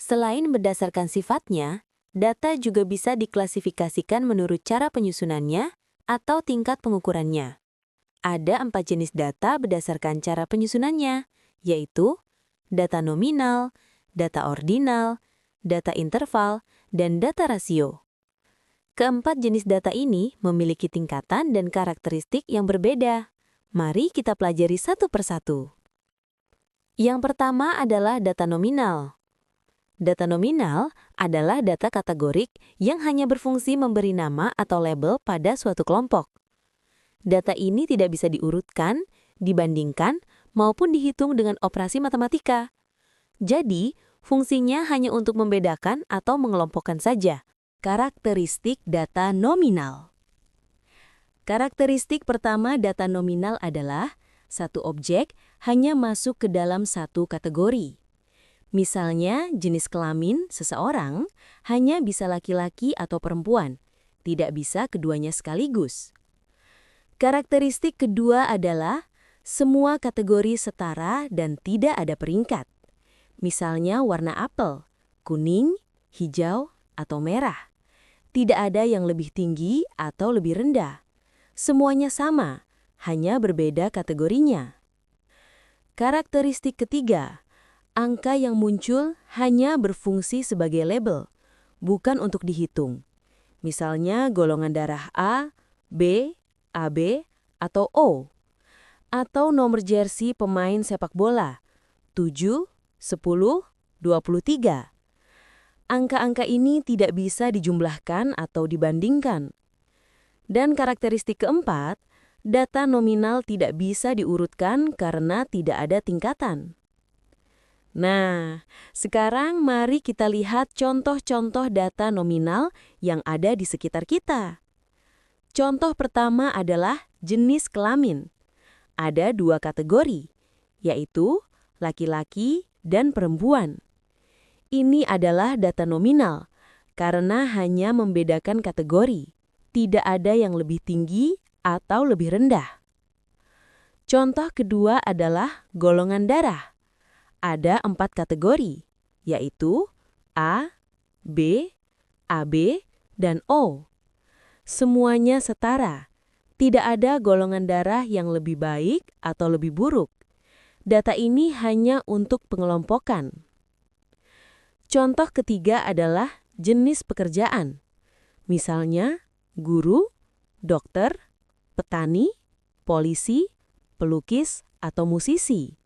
Selain berdasarkan sifatnya, data juga bisa diklasifikasikan menurut cara penyusunannya atau tingkat pengukurannya. Ada 4 jenis data berdasarkan cara penyusunannya, yaitu data nominal, data ordinal, data interval, dan data rasio. Keempat jenis data ini memiliki tingkatan dan karakteristik yang berbeda. Mari kita pelajari satu persatu. Yang pertama adalah data nominal. Data nominal adalah data kategorik yang hanya berfungsi memberi nama atau label pada suatu kelompok. Data ini tidak bisa diurutkan, dibandingkan, maupun dihitung dengan operasi matematika. Jadi, fungsinya hanya untuk membedakan atau mengelompokkan saja. Karakteristik data nominal. Karakteristik pertama data nominal adalah satu objek hanya masuk ke dalam satu kategori. Misalnya, jenis kelamin seseorang hanya bisa laki-laki atau perempuan, tidak bisa keduanya sekaligus. Karakteristik kedua adalah semua kategori setara dan tidak ada peringkat. Misalnya warna apel, kuning, hijau, atau merah. Tidak ada yang lebih tinggi atau lebih rendah. Semuanya sama, hanya berbeda kategorinya. Karakteristik ketiga, angka yang muncul hanya berfungsi sebagai label, bukan untuk dihitung. Misalnya golongan darah A, B, AB, atau O. Atau nomor jersey pemain sepak bola, 7, 10, 23. Angka-angka ini tidak bisa dijumlahkan atau dibandingkan. Dan karakteristik keempat, data nominal tidak bisa diurutkan karena tidak ada tingkatan. Nah, sekarang mari kita lihat contoh-contoh data nominal yang ada di sekitar kita. Contoh pertama adalah jenis kelamin. Ada 2 kategori, yaitu laki-laki dan perempuan. Ini adalah data nominal, karena hanya membedakan kategori. Tidak ada yang lebih tinggi atau lebih rendah. Contoh kedua adalah golongan darah. Ada 4 kategori, yaitu A, B, AB, dan O. Semuanya setara. Tidak ada golongan darah yang lebih baik atau lebih buruk. Data ini hanya untuk pengelompokan. Contoh ketiga adalah jenis pekerjaan. Misalnya, guru, dokter, petani, polisi, pelukis, atau musisi.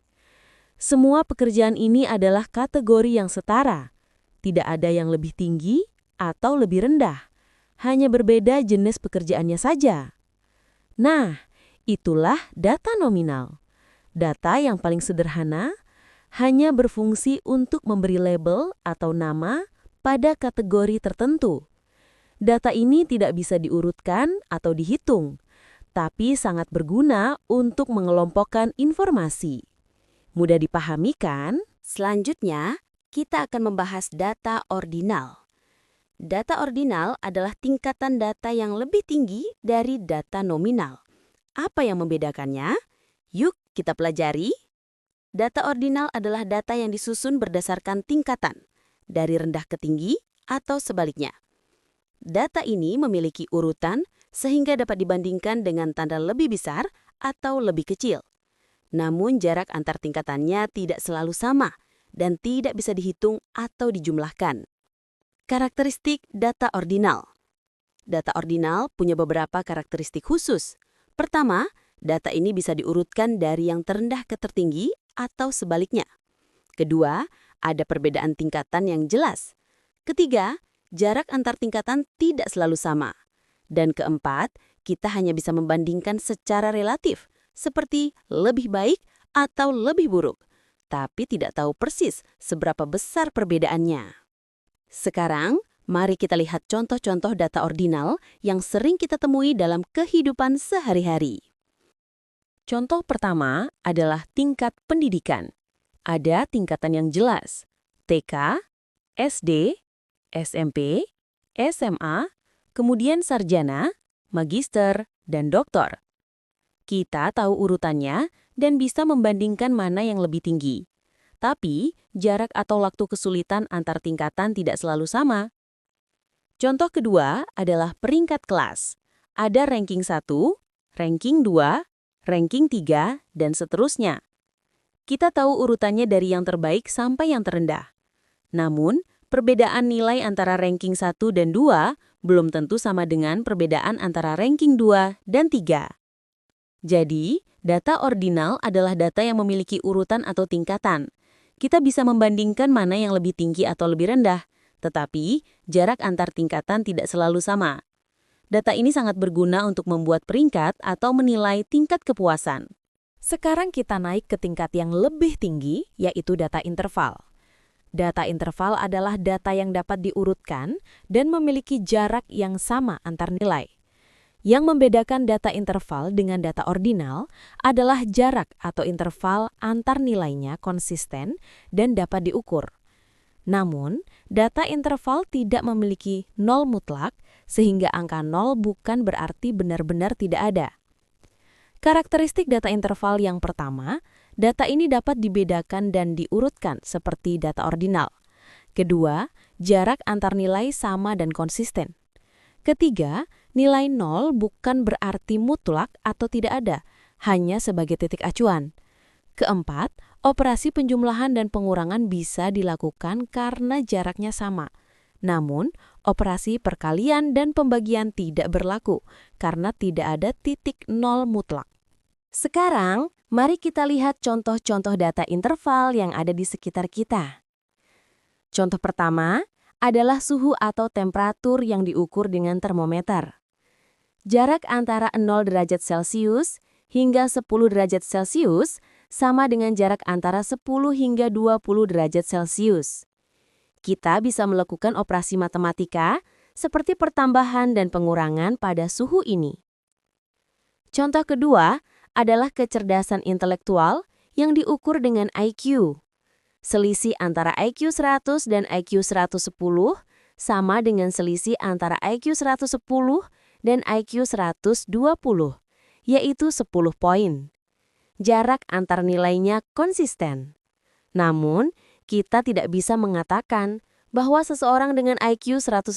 Semua pekerjaan ini adalah kategori yang setara. Tidak ada yang lebih tinggi atau lebih rendah. Hanya berbeda jenis pekerjaannya saja. Nah, itulah data nominal. Data yang paling sederhana hanya berfungsi untuk memberi label atau nama pada kategori tertentu. Data ini tidak bisa diurutkan atau dihitung, tapi sangat berguna untuk mengelompokkan informasi. Mudah dipahami kan? Selanjutnya, kita akan membahas data ordinal. Data ordinal adalah tingkatan data yang lebih tinggi dari data nominal. Apa yang membedakannya? Yuk kita pelajari. Data ordinal adalah data yang disusun berdasarkan tingkatan, dari rendah ke tinggi atau sebaliknya. Data ini memiliki urutan sehingga dapat dibandingkan dengan tanda lebih besar atau lebih kecil. Namun jarak antar tingkatannya tidak selalu sama dan tidak bisa dihitung atau dijumlahkan. Karakteristik data ordinal. Data ordinal punya beberapa karakteristik khusus. Pertama, data ini bisa diurutkan dari yang terendah ke tertinggi atau sebaliknya. Kedua, ada perbedaan tingkatan yang jelas. Ketiga, jarak antar tingkatan tidak selalu sama. Dan keempat, kita hanya bisa membandingkan secara relatif, seperti lebih baik atau lebih buruk, tapi tidak tahu persis seberapa besar perbedaannya. Sekarang, mari kita lihat contoh-contoh data ordinal yang sering kita temui dalam kehidupan sehari-hari. Contoh pertama adalah tingkat pendidikan. Ada tingkatan yang jelas, TK, SD, SMP, SMA, kemudian sarjana, magister, dan doktor. Kita tahu urutannya dan bisa membandingkan mana yang lebih tinggi. Tapi, jarak atau waktu kesulitan antar tingkatan tidak selalu sama. Contoh kedua adalah peringkat kelas. Ada ranking 1, ranking 2, ranking 3, dan seterusnya. Kita tahu urutannya dari yang terbaik sampai yang terendah. Namun, perbedaan nilai antara ranking 1 dan 2 belum tentu sama dengan perbedaan antara ranking 2 dan 3. Jadi, data ordinal adalah data yang memiliki urutan atau tingkatan. Kita bisa membandingkan mana yang lebih tinggi atau lebih rendah, tetapi jarak antar tingkatan tidak selalu sama. Data ini sangat berguna untuk membuat peringkat atau menilai tingkat kepuasan. Sekarang kita naik ke tingkat yang lebih tinggi, yaitu data interval. Data interval adalah data yang dapat diurutkan dan memiliki jarak yang sama antar nilai. Yang membedakan data interval dengan data ordinal adalah jarak atau interval antar nilainya konsisten dan dapat diukur. Namun, data interval tidak memiliki nol mutlak, sehingga angka nol bukan berarti benar-benar tidak ada. Karakteristik data interval yang pertama, data ini dapat dibedakan dan diurutkan seperti data ordinal. Kedua, jarak antar nilai sama dan konsisten. Ketiga, nilai nol bukan berarti mutlak atau tidak ada, hanya sebagai titik acuan. Keempat, operasi penjumlahan dan pengurangan bisa dilakukan karena jaraknya sama. Namun, operasi perkalian dan pembagian tidak berlaku karena tidak ada titik nol mutlak. Sekarang, mari kita lihat contoh-contoh data interval yang ada di sekitar kita. Contoh pertama adalah suhu atau temperatur yang diukur dengan termometer. Jarak antara 0 derajat Celcius hingga 10 derajat Celcius sama dengan jarak antara 10 hingga 20 derajat Celcius. Kita bisa melakukan operasi matematika seperti pertambahan dan pengurangan pada suhu ini. Contoh kedua adalah kecerdasan intelektual yang diukur dengan IQ. Selisih antara IQ 100 dan IQ 110 sama dengan selisih antara IQ 110 dan IQ 120, yaitu 10 poin. Jarak antar nilainya konsisten. Namun, kita tidak bisa mengatakan bahwa seseorang dengan IQ 150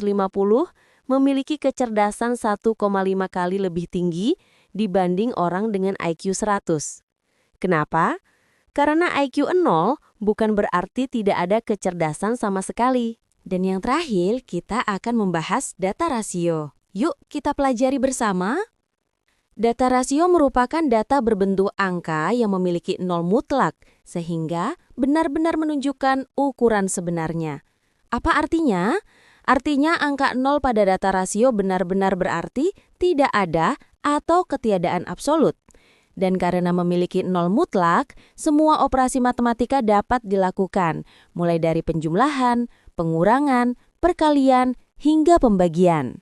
memiliki kecerdasan 1,5 kali lebih tinggi dibanding orang dengan IQ 100. Kenapa? Karena IQ 0 bukan berarti tidak ada kecerdasan sama sekali. Dan yang terakhir, kita akan membahas data rasio. Yuk kita pelajari bersama. Data rasio merupakan data berbentuk angka yang memiliki nol mutlak, sehingga benar-benar menunjukkan ukuran sebenarnya. Apa artinya? Artinya angka 0 pada data rasio benar-benar berarti tidak ada atau ketiadaan absolut. Dan karena memiliki nol mutlak, semua operasi matematika dapat dilakukan, mulai dari penjumlahan, pengurangan, perkalian, hingga pembagian.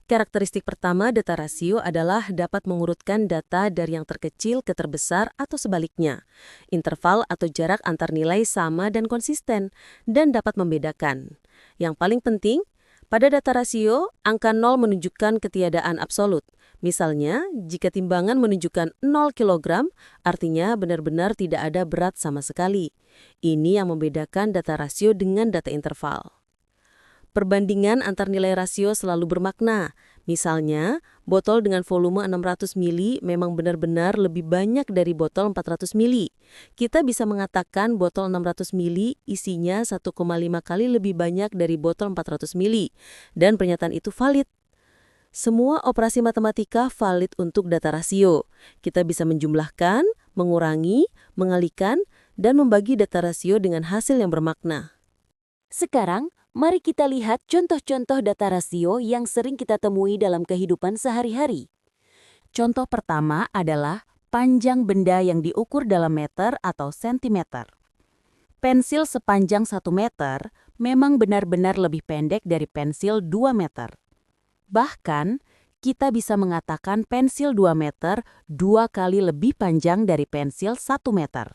Karakteristik pertama data rasio adalah dapat mengurutkan data dari yang terkecil ke terbesar atau sebaliknya. Interval atau jarak antar nilai sama dan konsisten, dan dapat membedakan. Yang paling penting, pada data rasio, angka 0 menunjukkan ketiadaan absolut. Misalnya, jika timbangan menunjukkan 0 kg, artinya benar-benar tidak ada berat sama sekali. Ini yang membedakan data rasio dengan data interval. Perbandingan antar nilai rasio selalu bermakna. Misalnya, botol dengan volume 600 ml memang benar-benar lebih banyak dari botol 400 ml. Kita bisa mengatakan botol 600 ml isinya 1,5 kali lebih banyak dari botol 400 ml, dan pernyataan itu valid. Semua operasi matematika valid untuk data rasio. Kita bisa menjumlahkan, mengurangi, mengalikan, dan membagi data rasio dengan hasil yang bermakna. Sekarang, mari kita lihat contoh-contoh data rasio yang sering kita temui dalam kehidupan sehari-hari. Contoh pertama adalah panjang benda yang diukur dalam meter atau sentimeter. Pensil sepanjang 1 meter memang benar-benar lebih pendek dari pensil 2 meter. Bahkan, kita bisa mengatakan pensil 2 meter 2 kali lebih panjang dari pensil 1 meter.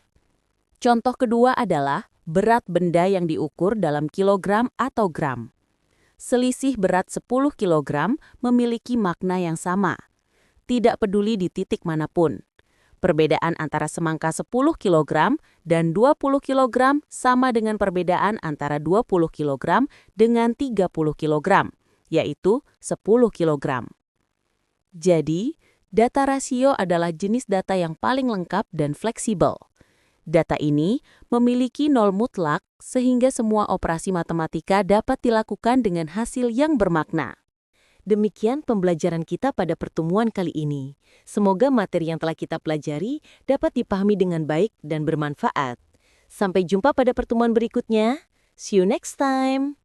Contoh kedua adalah berat benda yang diukur dalam kilogram atau gram. Selisih berat 10 kilogram memiliki makna yang sama. Tidak peduli di titik manapun. Perbedaan antara semangka 10 kg dan 20 kg sama dengan perbedaan antara 20 kg dengan 30 kg, yaitu 10 kg. Jadi, data rasio adalah jenis data yang paling lengkap dan fleksibel. Data ini memiliki nol mutlak sehingga semua operasi matematika dapat dilakukan dengan hasil yang bermakna. Demikian pembelajaran kita pada pertemuan kali ini. Semoga materi yang telah kita pelajari dapat dipahami dengan baik dan bermanfaat. Sampai jumpa pada pertemuan berikutnya. See you next time.